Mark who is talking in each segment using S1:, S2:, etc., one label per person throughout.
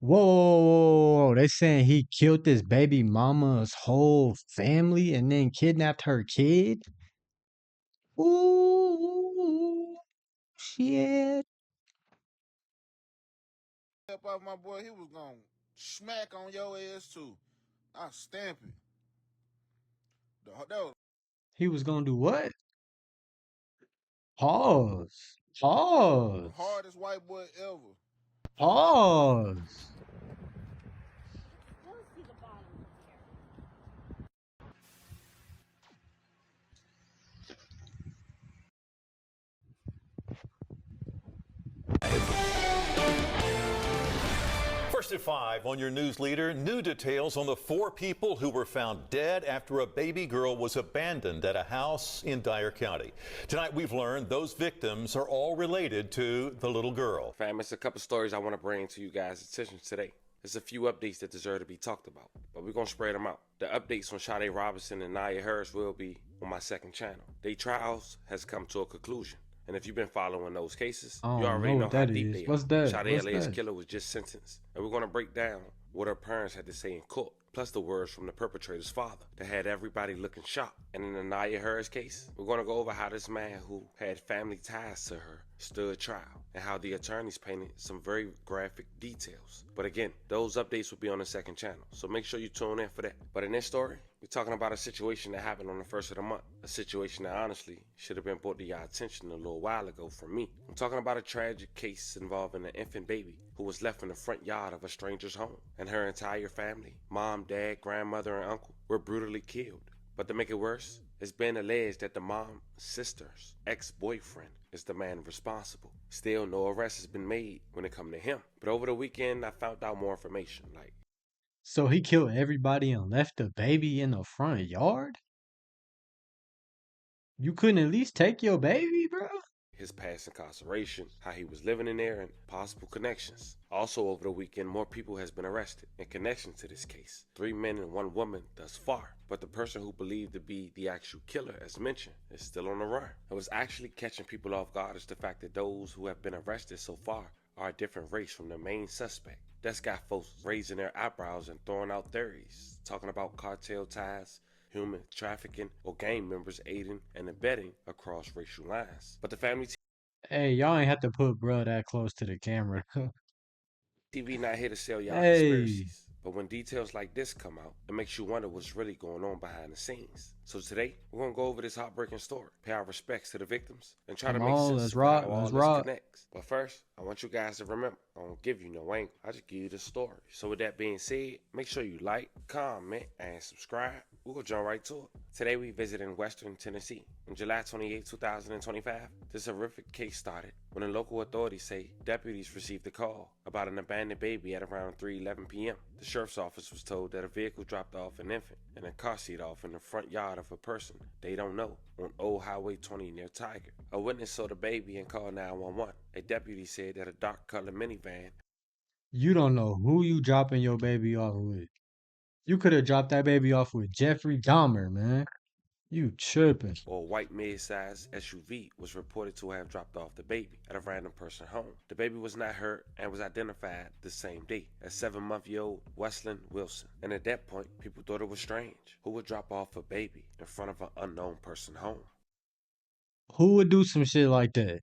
S1: Whoa, they saying he killed this baby mama's whole family and then kidnapped her kid? Ooh, shit.
S2: Help out my boy, he was gonna smack on your ass too. I stamp it. That was
S1: He was gonna do what? Pause.
S2: the
S1: Pause.
S2: hardest white boy ever.
S1: Pause.
S3: First at 5 on your news leader, new details on the 4 people who were found dead after a baby girl was abandoned at a house in Dyer County. Tonight we've learned those victims are all related to the little girl.
S4: Fam, it's a couple stories I want to bring to you guys' attention today. There's a few updates that deserve to be talked about, but we're going to spread them out. The updates on Sade Robinson and Nia Harris will be on my second channel. Their trials has come to a conclusion. And if you've been following those cases,
S1: I
S4: you
S1: don't
S4: already
S1: know
S4: know
S1: what
S4: how
S1: that
S4: deep
S1: is.
S4: they
S1: What's
S4: are.
S1: that?
S4: Sade
S1: What's
S4: alleged
S1: that?
S4: killer was just sentenced, and we're going to break down what her parents had to say in court, plus the words from the perpetrator's father that had everybody looking shocked. And in the Nia Harris case, we're going to go over how this man who had family ties to her stood trial and how the attorneys painted some very graphic details. But again, those updates will be on the second channel, so make sure you tune in for that. But in this story, we're talking about a situation that happened on the first of the month, a situation that honestly should have been brought to your attention a little while ago from me. I'm talking about a tragic case involving an infant baby who was left in the front yard of a stranger's home, and her entire family, mom, dad, grandmother, and uncle, were brutally killed. But to make it worse, it's been alleged that the mom's sister's ex-boyfriend is the man responsible. Still, no arrest has been made when it come to him. But over the weekend, I found out more information, like
S1: So he killed everybody and left the baby in the front yard? You couldn't at least take your baby, bro?
S4: his past incarceration, how he was living in there, and possible connections. Also over the weekend, more people has been arrested in connection to this case. 3 men and 1 woman thus far. But the person who believed to be the actual killer, as mentioned, is still on the run. And what's actually catching people off guard is the fact that those who have been arrested so far are a different race from the main suspect. That's got folks raising their eyebrows and throwing out theories, talking about cartel ties, human trafficking, or gang members aiding and abetting across racial lines. But the family
S1: Hey, y'all ain't have to put bro that close to the camera.
S4: TV not here to sell y'all
S1: Hey,
S4: conspiracies. But when details like this come out, it makes you wonder what's really going on behind the scenes. So today, we're going to go over this heartbreaking story, pay our respects to the victims, and try to
S1: come
S4: make
S1: on,
S4: sense
S1: let's
S4: of how
S1: rock,
S4: all
S1: let's
S4: this
S1: rock.
S4: connects. But first, I want you guys to remember, I don't give you no angle. I just give you the story. So with that being said, make sure you like, comment, and subscribe. We'll go jump right to it. Today we visited Western Tennessee. On July 28, 2025, this horrific case started when the local authorities say deputies received a call about an abandoned baby at around 3:11 p.m. The sheriff's office was told that a vehicle dropped off an infant in a car seat off in the front yard of a person they don't know on Old Highway 20 near Tiger. A witness saw the baby and called 911. A deputy said that a dark colored minivan.
S1: You don't know who you dropping your baby off with. You could have dropped that baby off with Jeffrey Dahmer, man. You tripping.
S4: Or a white mid-sized SUV was reported to have dropped off the baby at a random person's home. The baby was not hurt and was identified the same day as 7-month-old Wesley Wilson. And at that point, people thought it was strange. Who would drop off a baby in front of an unknown person's home?
S1: Who would do some shit like that?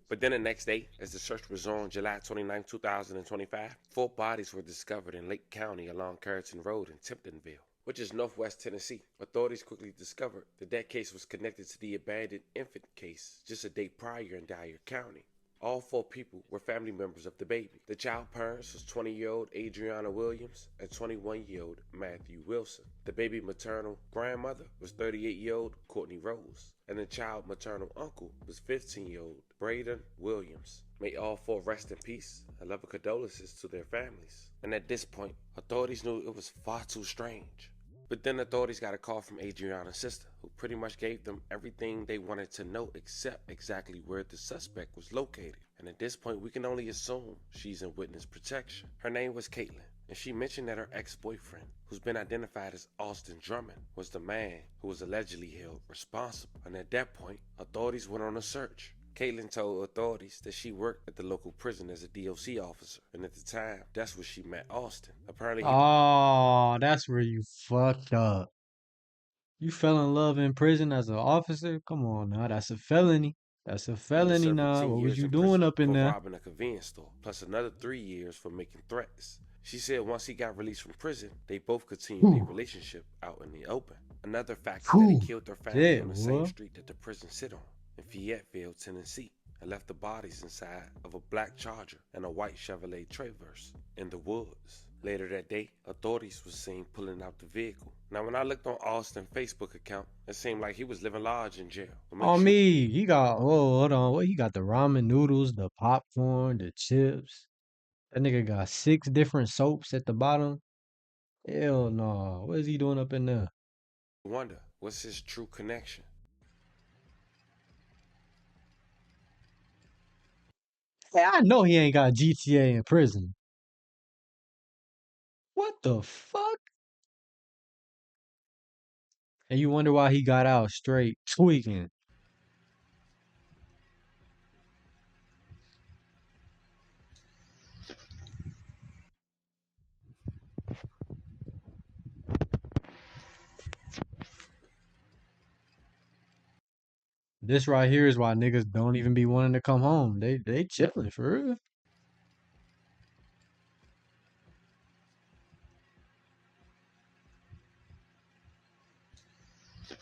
S4: But then the next day, as the search was on July 29, 2025, 4 bodies were discovered in Lake County along Carrollton Road in Tiptonville, which is northwest Tennessee. Authorities quickly discovered that that case was connected to the abandoned infant case just a day prior in Dyer County. All 4 people were family members of the baby. The child parents was 20-year-old Adriana Williams and 21-year-old Matthew Wilson. The baby maternal grandmother was 38-year-old Courtney Rose, and the child maternal uncle was 15-year-old Braden Williams. May all 4 rest in peace and love and condolences to their families. And at this point, authorities knew it was far too strange. But then authorities got a call from Adriana's sister, who pretty much gave them everything they wanted to know except exactly where the suspect was located. And at this point, we can only assume she's in witness protection. Her name was Caitlin, and she mentioned that her ex-boyfriend, who's been identified as Austin Drummond, was the man who was allegedly held responsible. And at that point, authorities went on a search. Caitlin told authorities that she worked at the local prison as a DOC officer, and at the time, that's where she met Austin. Apparently, he
S1: Oh, that's where you fucked up. You fell in love in prison as an officer? Come on now, that's a felony. That's a
S4: ended up
S1: felony
S4: serving
S1: now.
S4: 10
S1: What was
S4: years
S1: you
S4: in
S1: doing
S4: prison
S1: up in
S4: for
S1: there?
S4: robbing a convenience store, plus another 3 years for making threats. She said once he got released from prison, they both continued their
S1: Whew,
S4: relationship out in the open. Another fact is that he
S1: whew.
S4: killed their family
S1: Shit,
S4: on the same
S1: boy.
S4: street that the prison sit on, in Fayetteville, Tennessee, and left the bodies inside of a black Charger and a white Chevrolet Traverse in the woods. Later that day, authorities were seen pulling out the vehicle. Now, when I looked on Austin's Facebook account, it seemed like he was living large in jail. To make
S1: On
S4: sure
S1: me, he got, oh, hold on. What, he got the ramen noodles, the popcorn, the chips. That nigga got 6 different soaps at the bottom. Hell no. What is he doing up in there?
S4: you wonder what's his true connection.
S1: Hey, I know he ain't got GTA in prison. What the fuck? And you wonder why he got out straight tweaking. This right here is why niggas don't even be wanting to come home. They chilling for real.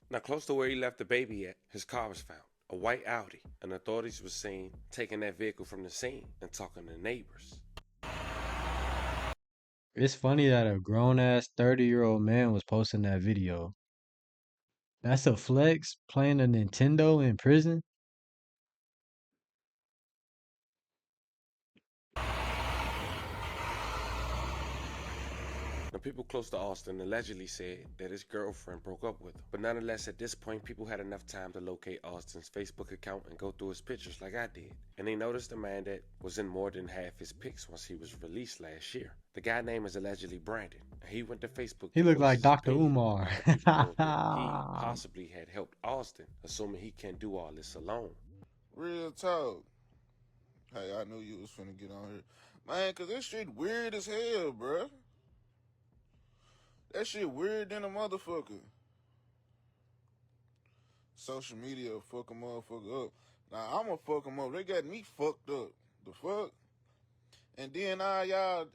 S4: Now, close to where he left the baby at, his car was found, a white Audi, and authorities were seen taking that vehicle from the scene and talking to neighbors.
S1: It's funny that a grown ass 30-year-old man was posting that video. That's a flex playing a Nintendo in prison.
S4: Now, people close to Austin allegedly said that his girlfriend broke up with him. But nonetheless, at this point, people had enough time to locate Austin's Facebook account and go through his pictures like I did. And they noticed a man that was in more than half his pics once he was released last year. The guy's name is allegedly Brandon. And he went to Facebook
S1: He
S4: to
S1: looked
S4: voice
S1: like
S4: his
S1: Dr.
S4: opinion
S1: Umar.
S4: after people wrote that he possibly had helped Austin, assuming he can't do all this alone.
S2: Real talk. Hey, I knew you was finna get on here. Man, cause this shit weird as hell, bruh. That shit weird than a motherfucker. Social media will fuck a motherfucker up. Now, I'ma fuck them up. They got me fucked up. The fuck? And then all y'all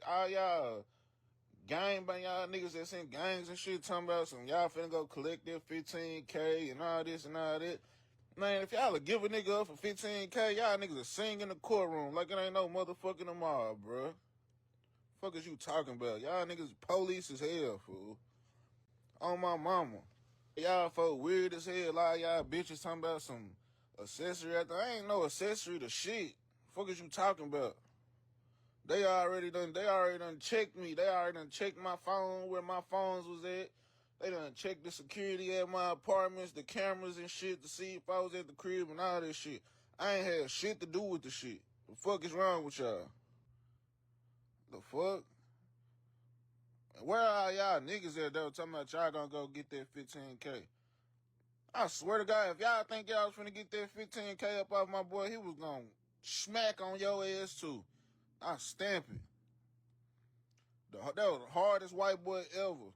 S2: gang bang y'all niggas that's in gangs and shit talking about some y'all finna go collect their 15K and all this and all that. Man, if y'all give a nigga up for 15K, y'all niggas will sing in the courtroom like it ain't no motherfucking tomorrow, bruh. Fuck is you talking about? Y'all niggas police as hell, fool. On my mama. Y'all folk weird as hell. Like y'all bitches talking about some accessory. I ain't no accessory to shit. Fuck is you talking about? They already done checked me. They already done checked my phone, where my phones was at. They done checked the security at my apartments, the cameras and shit to see if I was at the crib and all this shit. I ain't had shit to do with the shit. The fuck is wrong with y'all? The fuck? Where are y'all niggas at though talking about y'all gonna go get that 15K? I swear to God, if y'all think y'all was finna get that 15K up off my boy, he was gonna smack on your ass too. I stamp it. That was the hardest white boy ever.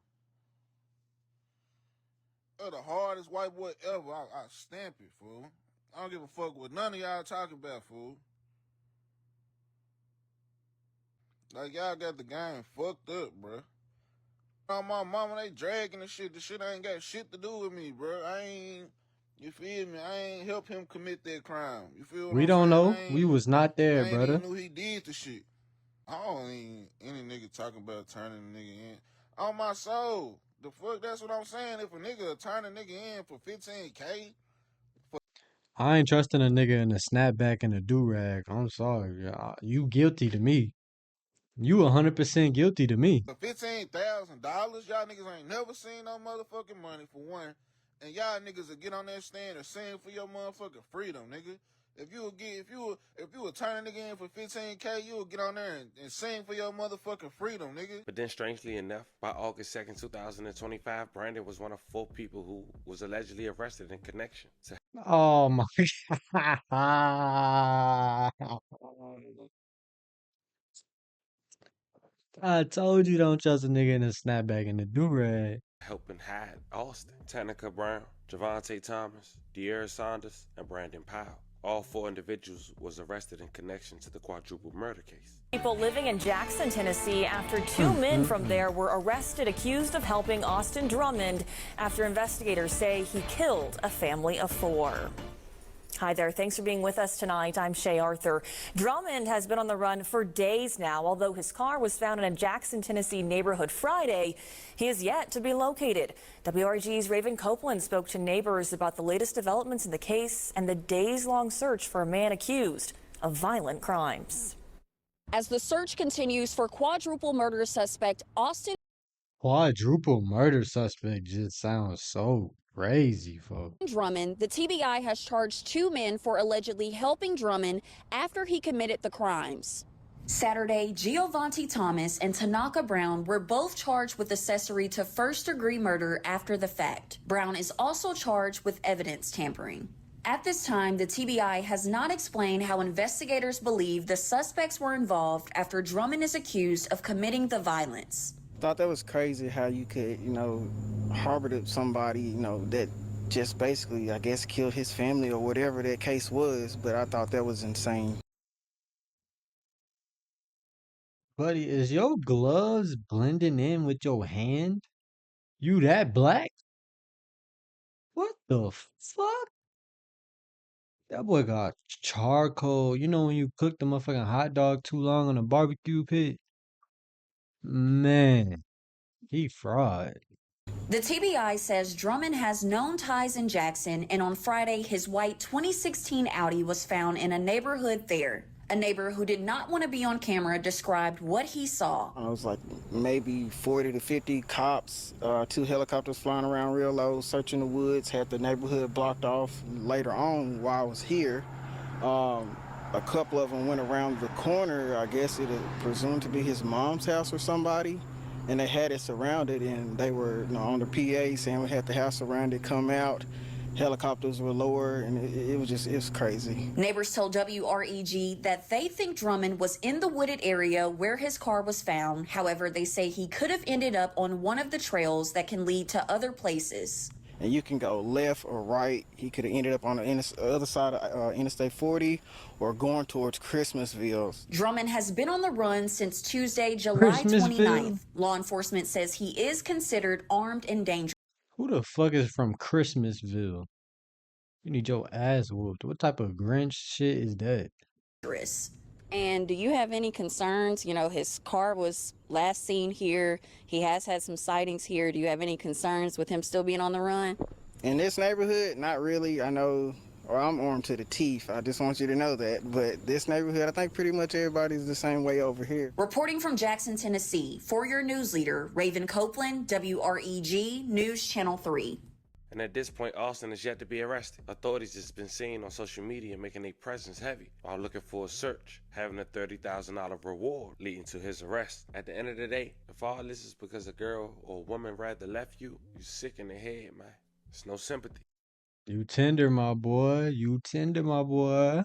S2: That was the hardest white boy ever. I stamp it, fool. I don't give a fuck what none of y'all talking about, fool. Like, y'all got the game fucked up, bruh. On my mama, they dragging the shit. The shit ain't got shit to do with me, bro. I ain't, you feel me? I ain't help him commit that crime. You feel what
S1: We
S2: I'm
S1: don't
S2: saying?
S1: know. We was not there,
S2: I ain't even
S1: brother.
S2: knew he did the shit. I don't even any nigga talking about turning a nigga in. On my soul. The fuck, that's what I'm saying. If a nigga turn a nigga in for 15K,
S1: I ain't trusting a nigga in a snapback and a do-rag. I'm sorry. You guilty to me. You 100% guilty to me.
S2: for $15,000, y'all niggas ain't never seen no motherfucking money for one. And y'all niggas will get on that stand and sing for your motherfucking freedom, nigga. If you would turn a nigga in for 15K, you would get on there and sing for your motherfucking freedom, nigga.
S4: But then, strangely enough, by August 2nd, 2025, Brandon was one of 4 people who was allegedly arrested in connection to
S1: Oh my I told you don't trust a nigga in a snapback and a do-rag.
S4: helping hide Austin. Tanika Brown, Javante Thomas, De'Ara Saunders, and Brandon Powell. All 4 individuals was arrested in connection to the quadruple murder case.
S5: People living in Jackson, Tennessee, after 2 men from there were arrested accused of helping Austin Drummond after investigators say he killed a family of 4. Hi there. Thanks for being with us tonight. I'm Shay Arthur. Drummond has been on the run for days now. Although his car was found in a Jackson, Tennessee neighborhood Friday, he is yet to be located. WRG's Raven Copeland spoke to neighbors about the latest developments in the case and the days-long search for a man accused of violent crimes.
S6: As the search continues for quadruple murder suspect Austin
S1: Quadruple murder suspect just sounds so crazy, folks.
S6: Drummond, the TBI has charged 2 men for allegedly helping Drummond after he committed the crimes. Saturday, Giovanni Thomas and Tanaka Brown were both charged with accessory to first-degree murder after the fact. Brown is also charged with evidence tampering. At this time, the TBI has not explained how investigators believe the suspects were involved after Drummond is accused of committing the violence.
S7: Thought that was crazy how you could, harbor somebody, that just basically, I guess, killed his family or whatever that case was, but I thought that was insane.
S1: Buddy, is your gloves blending in with your hand? You that black? What the fuck? That boy got charcoal. You know when you cook the motherfucking hot dog too long on a barbecue pit? Man, he fried.
S6: The TBI says Drummond has known ties in Jackson, and on Friday, his white 2016 Audi was found in a neighborhood there. A neighbor who did not want to be on camera described what he saw.
S7: I was like maybe 40 to 50 cops, 2 helicopters flying around real low, searching the woods, had the neighborhood blocked off. Later on, while I was here, a couple of them went around the corner. I guess it presumed to be his mom's house or somebody, and they had it surrounded, and they were on the PA saying we had the house surrounded, come out. Helicopters were lower, and it was crazy.
S6: Neighbors told WREG that they think Drummond was in the wooded area where his car was found. However, they say he could have ended up on one of the trails that can lead to other places.
S7: And you can go left or right. He could have ended up on the other side of Interstate 40 or going towards Christmasville.
S6: Drummond has been on the run since Tuesday, July 29th. Law enforcement says he is considered armed and dangerous.
S1: Who the fuck is from Christmasville? You need your ass whooped. What type of Grinch shit is that?
S6: And do you have any concerns? His car was last seen here. He has had some sightings here. Do you have any concerns with him still being on the run?
S7: In this neighborhood, not really. I know, or I'm armed to the teeth. I just want you to know that. But this neighborhood, I think pretty much everybody's the same way over here.
S6: Reporting from Jackson, Tennessee, for your news leader, Raven Copeland, WREG News Channel 3.
S4: And at this point, Austin is yet to be arrested. Authorities has been seen on social media making their presence heavy while looking for a search, having a $30,000 reward leading to his arrest. At the end of the day, if all this is because a girl or a woman rather left you, you sick in the head, man. It's no sympathy.
S1: You tender, my boy. You tender, my boy.